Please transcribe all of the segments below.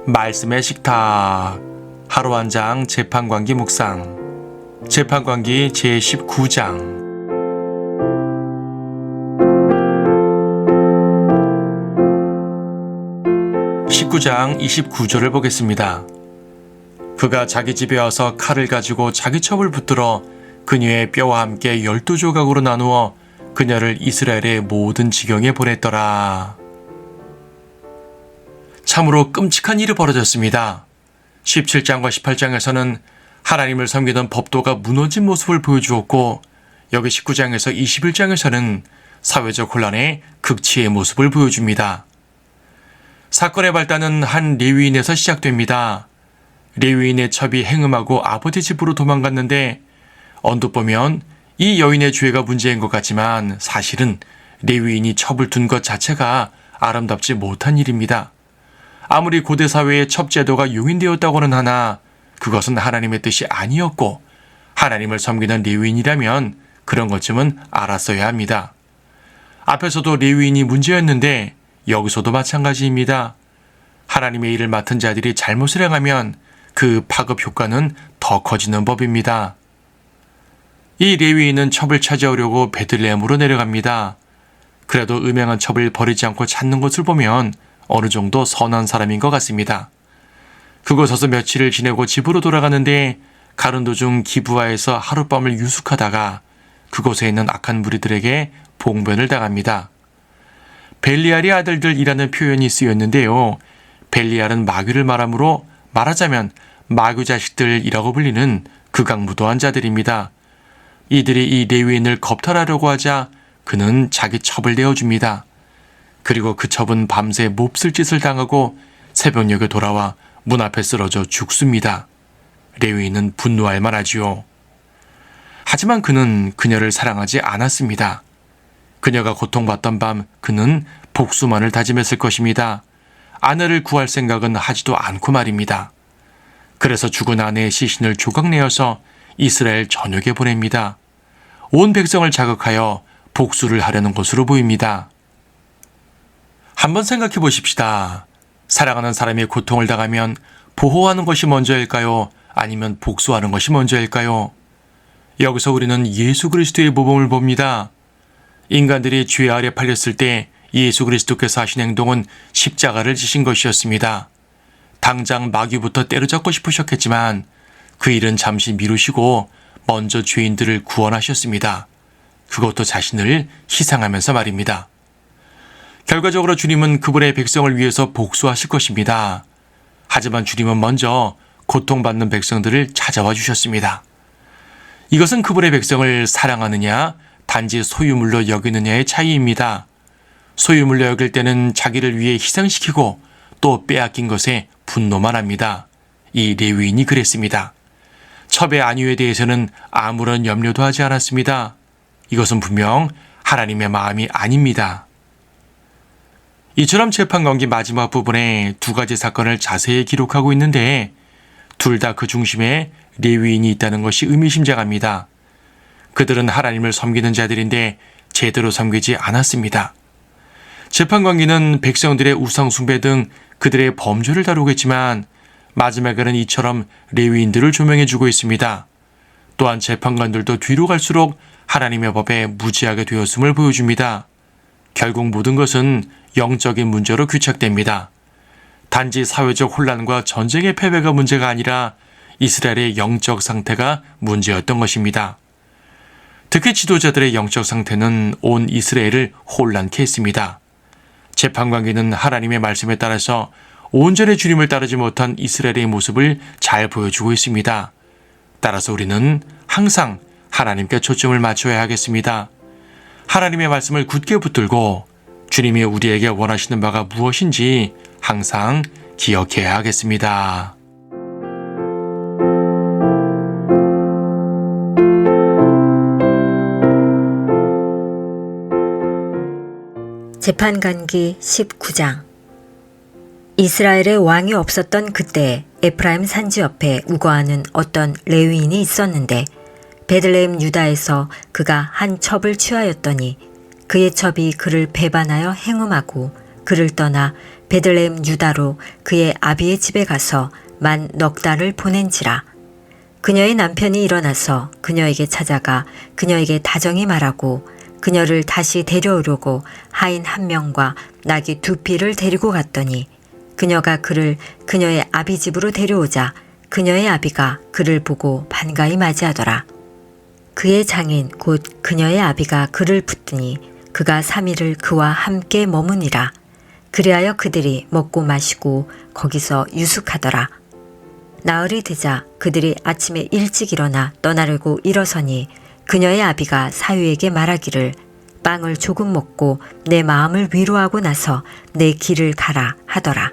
말씀의 식탁 하루 한 장 재판관기 묵상 재판관기 제19장 19장 29절을 보겠습니다. 그가 자기 집에 와서 칼을 가지고 자기 첩을 붙들어 그녀의 뼈와 함께 12조각으로 나누어 그녀를 이스라엘의 모든 지경에 보냈더라. 참으로 끔찍한 일이 벌어졌습니다. 17장과 18장에서는 하나님을 섬기던 법도가 무너진 모습을 보여주었고, 여기 19장에서 21장에서는 사회적 혼란의 극치의 모습을 보여줍니다. 사건의 발단은 한 레위인에서 시작됩니다. 레위인의 첩이 행음하고 아버지 집으로 도망갔는데, 언뜻 보면 이 여인의 죄가 문제인 것 같지만 사실은 레위인이 첩을 둔 것 자체가 아름답지 못한 일입니다. 아무리 고대 사회의 첩 제도가 용인되었다고는 하나 그것은 하나님의 뜻이 아니었고, 하나님을 섬기는 레위인이라면 그런 것쯤은 알았어야 합니다. 앞에서도 레위인이 문제였는데 여기서도 마찬가지입니다. 하나님의 일을 맡은 자들이 잘못을 행하면 그 파급 효과는 더 커지는 법입니다. 이 레위인은 첩을 찾아오려고 베들레헴으로 내려갑니다. 그래도 음행한 첩을 버리지 않고 찾는 것을 보면 어느 정도 선한 사람인 것 같습니다. 그곳에서 며칠을 지내고 집으로 돌아가는데 가는 도중 기브아에서 하룻밤을 유숙하다가 그곳에 있는 악한 무리들에게 봉변을 당합니다. 벨리알의 아들들이라는 표현이 쓰였는데요. 벨리알은 마귀를 말하므로 말하자면 마귀 자식들이라고 불리는 극악무도한 자들입니다. 이들이 이 레위인을 겁탈하려고 하자 그는 자기 첩을 내어줍니다. 그리고 그 첩은 밤새 몹쓸 짓을 당하고 새벽녘에 돌아와 문 앞에 쓰러져 죽습니다. 레위인은 분노할 만하지요. 하지만 그는 그녀를 사랑하지 않았습니다. 그녀가 고통받던 밤 그는 복수만을 다짐했을 것입니다. 아내를 구할 생각은 하지도 않고 말입니다. 그래서 죽은 아내의 시신을 조각내어서 이스라엘 전역에 보냅니다. 온 백성을 자극하여 복수를 하려는 것으로 보입니다. 한번 생각해 보십시다. 사랑하는 사람이 고통을 당하면 보호하는 것이 먼저일까요? 아니면 복수하는 것이 먼저일까요? 여기서 우리는 예수 그리스도의 모범을 봅니다. 인간들이 죄 아래 팔렸을 때 예수 그리스도께서 하신 행동은 십자가를 지신 것이었습니다. 당장 마귀부터 때려잡고 싶으셨겠지만 그 일은 잠시 미루시고 먼저 죄인들을 구원하셨습니다. 그것도 자신을 희생하면서 말입니다. 결과적으로 주님은 그분의 백성을 위해서 복수하실 것입니다. 하지만 주님은 먼저 고통받는 백성들을 찾아와 주셨습니다. 이것은 그분의 백성을 사랑하느냐, 단지 소유물로 여기느냐의 차이입니다. 소유물로 여길 때는 자기를 위해 희생시키고 또 빼앗긴 것에 분노만 합니다. 이 레위인이 그랬습니다. 첩의 안위에 대해서는 아무런 염려도 하지 않았습니다. 이것은 분명 하나님의 마음이 아닙니다. 이처럼 재판관기 마지막 부분에 두 가지 사건을 자세히 기록하고 있는데 둘 다 그 중심에 레위인이 있다는 것이 의미심장합니다. 그들은 하나님을 섬기는 자들인데 제대로 섬기지 않았습니다. 재판관기는 백성들의 우상 숭배 등 그들의 범죄를 다루겠지만 마지막에는 이처럼 레위인들을 조명해주고 있습니다. 또한 재판관들도 뒤로 갈수록 하나님의 법에 무지하게 되었음을 보여줍니다. 결국 모든 것은 영적인 문제로 귀착됩니다. 단지 사회적 혼란과 전쟁의 패배가 문제가 아니라 이스라엘의 영적 상태가 문제였던 것입니다. 특히 지도자들의 영적 상태는 온 이스라엘을 혼란케 했습니다. 재판관기는 하나님의 말씀에 따라서 온전히 주님을 따르지 못한 이스라엘의 모습을 잘 보여주고 있습니다. 따라서 우리는 항상 하나님께 초점을 맞춰야 하겠습니다. 하나님의 말씀을 굳게 붙들고 주님이 우리에게 원하시는 바가 무엇인지 항상 기억해야 하겠습니다. 재판관기 19장. 이스라엘의 왕이 없었던 그때 에프라임 산지 옆에 우거하는 어떤 레위인이 있었는데 베들레헴 유다에서 그가 한 첩을 취하였더니 그의 첩이 그를 배반하여 행음하고 그를 떠나 베들레헴 유다로 그의 아비의 집에 가서 만 넉 달을 보낸지라. 그녀의 남편이 일어나서 그녀에게 찾아가 그녀에게 다정히 말하고 그녀를 다시 데려오려고 하인 1명과 나귀 2匹를 데리고 갔더니 그녀가 그를 그녀의 아비 집으로 데려오자 그녀의 아비가 그를 보고 반가이 맞이하더라. 그의 장인 곧 그녀의 아비가 그를 붙드니 그가 3일을 그와 함께 머무니라. 그리하여 그들이 먹고 마시고 거기서 유숙하더라. 나흘이 되자 그들이 아침에 일찍 일어나 떠나려고 일어서니 그녀의 아비가 사위에게 말하기를 빵을 조금 먹고 내 마음을 위로하고 나서 내 길을 가라 하더라.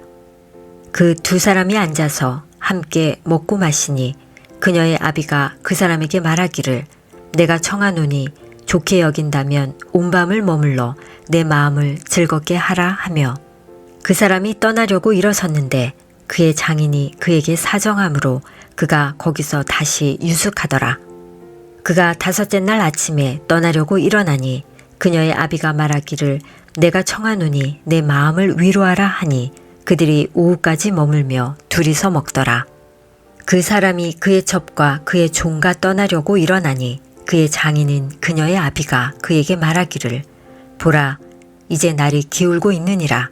그 2사람이 앉아서 함께 먹고 마시니 그녀의 아비가 그 사람에게 말하기를 내가 청하노니 좋게 여긴다면 온 밤을 머물러 내 마음을 즐겁게 하라 하며 그 사람이 떠나려고 일어섰는데 그의 장인이 그에게 사정하므로 그가 거기서 다시 유숙하더라. 그가 5째 날 아침에 떠나려고 일어나니 그녀의 아비가 말하기를 내가 청하노니 내 마음을 위로하라 하니 그들이 오후까지 머물며 둘이서 먹더라. 그 사람이 그의 첩과 그의 종과 떠나려고 일어나니 그의 장인인 그녀의 아비가 그에게 말하기를 보라 이제 날이 기울고 있느니라.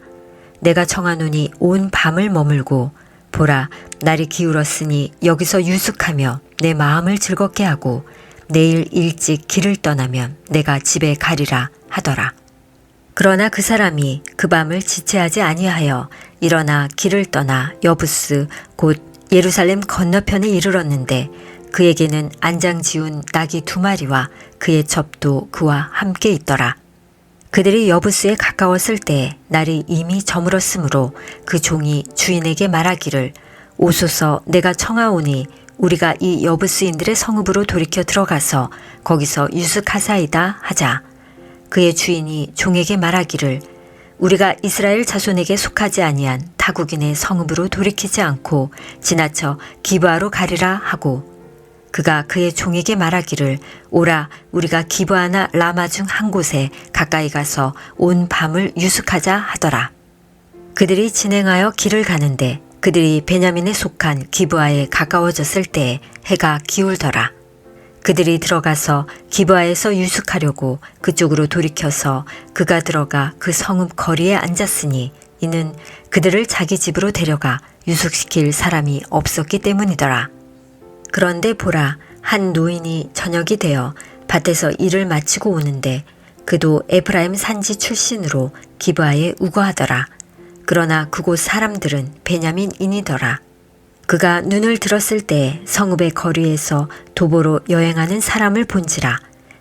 내가 청하노니 온 밤을 머물고 보라 날이 기울었으니 여기서 유숙하며 내 마음을 즐겁게 하고 내일 일찍 길을 떠나면 내가 집에 가리라 하더라. 그러나 그 사람이 그 밤을 지체하지 아니하여 일어나 길을 떠나 여부스 곧 예루살렘 건너편에 이르렀는데 그에게는 안장 지운 나귀 2마리와 그의 첩도 그와 함께 있더라. 그들이 여부스에 가까웠을 때 날이 이미 저물었으므로 그 종이 주인에게 말하기를 오소서 내가 청하오니 우리가 이 여부스인들의 성읍으로 돌이켜 들어가서 거기서 유숙하사이다 하자. 그의 주인이 종에게 말하기를 우리가 이스라엘 자손에게 속하지 아니한 타국인의 성읍으로 돌이키지 않고 지나쳐 기브아로 가리라 하고 그가 그의 종에게 말하기를 오라 우리가 기브아나 라마 중 한 곳에 가까이 가서 온 밤을 유숙하자 하더라. 그들이 진행하여 길을 가는데 그들이 베냐민에 속한 기브아에 가까워졌을 때 해가 기울더라. 그들이 들어가서 기브아에서 유숙하려고 그쪽으로 돌이켜서 그가 들어가 그 성읍 거리에 앉았으니 이는 그들을 자기 집으로 데려가 유숙시킬 사람이 없었기 때문이더라. 그런데 보라 한 노인이 저녁이 되어 밭에서 일을 마치고 오는데 그도 에프라임 산지 출신으로 기브아에 우거하더라. 그러나 그곳 사람들은 베냐민인이더라. 그가 눈을 들었을 때 성읍의 거리에서 도보로 여행하는 사람을 본지라.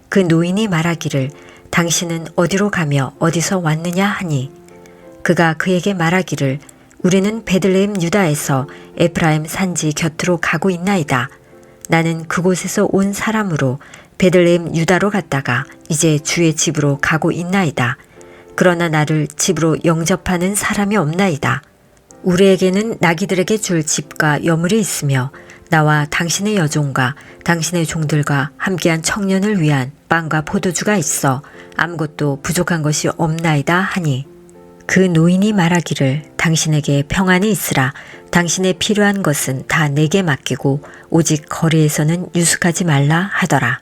그 노인이 말하기를 당신은 어디로 가며 어디서 왔느냐 하니 그가 그에게 말하기를 우리는 베들레헴 유다에서 에프라임 산지 곁으로 가고 있나이다. 나는 그곳에서 온 사람으로 베들레헴 유다로 갔다가 이제 주의 집으로 가고 있나이다. 그러나 나를 집으로 영접하는 사람이 없나이다. 우리에게는 나귀들에게 줄 집과 여물이 있으며 나와 당신의 여종과 당신의 종들과 함께한 청년을 위한 빵과 포도주가 있어 아무것도 부족한 것이 없나이다 하니 그 노인이 말하기를 당신에게 평안이 있으라. 당신의 필요한 것은 다 내게 맡기고 오직 거리에서는 유숙하지 말라 하더라.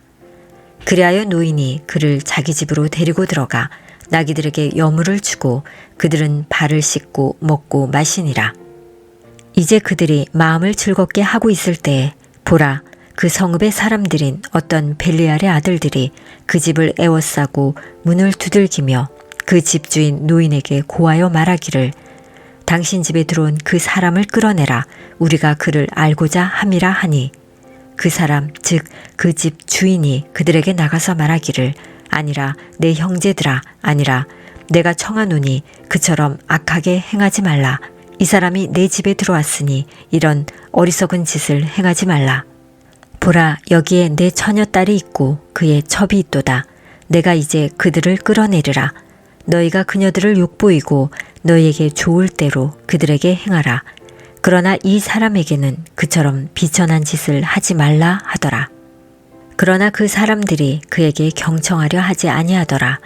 그리하여 노인이 그를 자기 집으로 데리고 들어가 나귀들에게 여물을 주고 그들은 발을 씻고 먹고 마시니라. 이제 그들이 마음을 즐겁게 하고 있을 때에 보라 그 성읍의 사람들인 어떤 벨리알의 아들들이 그 집을 에워싸고 문을 두들기며 그 집주인 노인에게 고하여 말하기를 당신 집에 들어온 그 사람을 끌어내라. 우리가 그를 알고자 함이라 하니 그 사람 즉 그 집 주인이 그들에게 나가서 말하기를 아니라 내 형제들아 아니라 내가 청하노니 그처럼 악하게 행하지 말라. 이 사람이 내 집에 들어왔으니 이런 어리석은 짓을 행하지 말라. 보라 여기에 내 처녀딸이 있고 그의 첩이 있도다. 내가 이제 그들을 끌어내리라. 너희가 그녀들을 욕보이고 너희에게 좋을 대로 그들에게 행하라. 그러나 이 사람에게는 그처럼 비천한 짓을 하지 말라 하더라. 그러나 그 사람들이 그에게 경청하려 하지 아니하더라.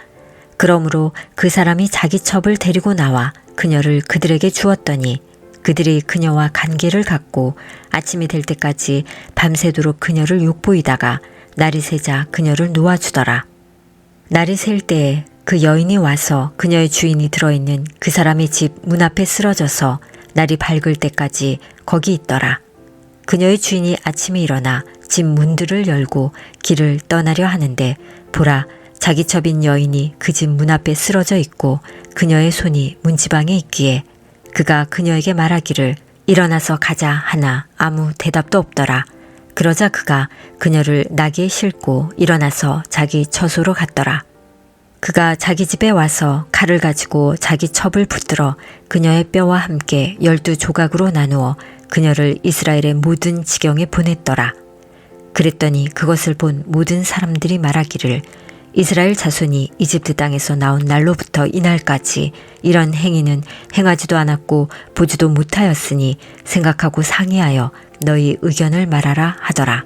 그러므로 그 사람이 자기 첩을 데리고 나와 그녀를 그들에게 주었더니 그들이 그녀와 관계를 갖고 아침이 될 때까지 밤새도록 그녀를 욕보이다가 날이 새자 그녀를 놓아주더라. 날이 셀 때에 그 여인이 와서 그녀의 주인이 들어있는 그 사람의 집 문 앞에 쓰러져서 날이 밝을 때까지 거기 있더라. 그녀의 주인이 아침에 일어나 집 문들을 열고 길을 떠나려 하는데 보라, 자기 첩인 여인이 그 집 문 앞에 쓰러져 있고 그녀의 손이 문지방에 있기에 그가 그녀에게 말하기를 일어나서 가자 하나 아무 대답도 없더라. 그러자 그가 그녀를 나귀에 싣고 일어나서 자기 처소로 갔더라. 그가 자기 집에 와서 칼을 가지고 자기 첩을 붙들어 그녀의 뼈와 함께 12조각으로 나누어 그녀를 이스라엘의 모든 지경에 보냈더라. 그랬더니 그것을 본 모든 사람들이 말하기를 이스라엘 자손이 이집트 땅에서 나온 날로부터 이날까지 이런 행위는 행하지도 않았고 보지도 못하였으니 생각하고 상의하여 너희 의견을 말하라 하더라.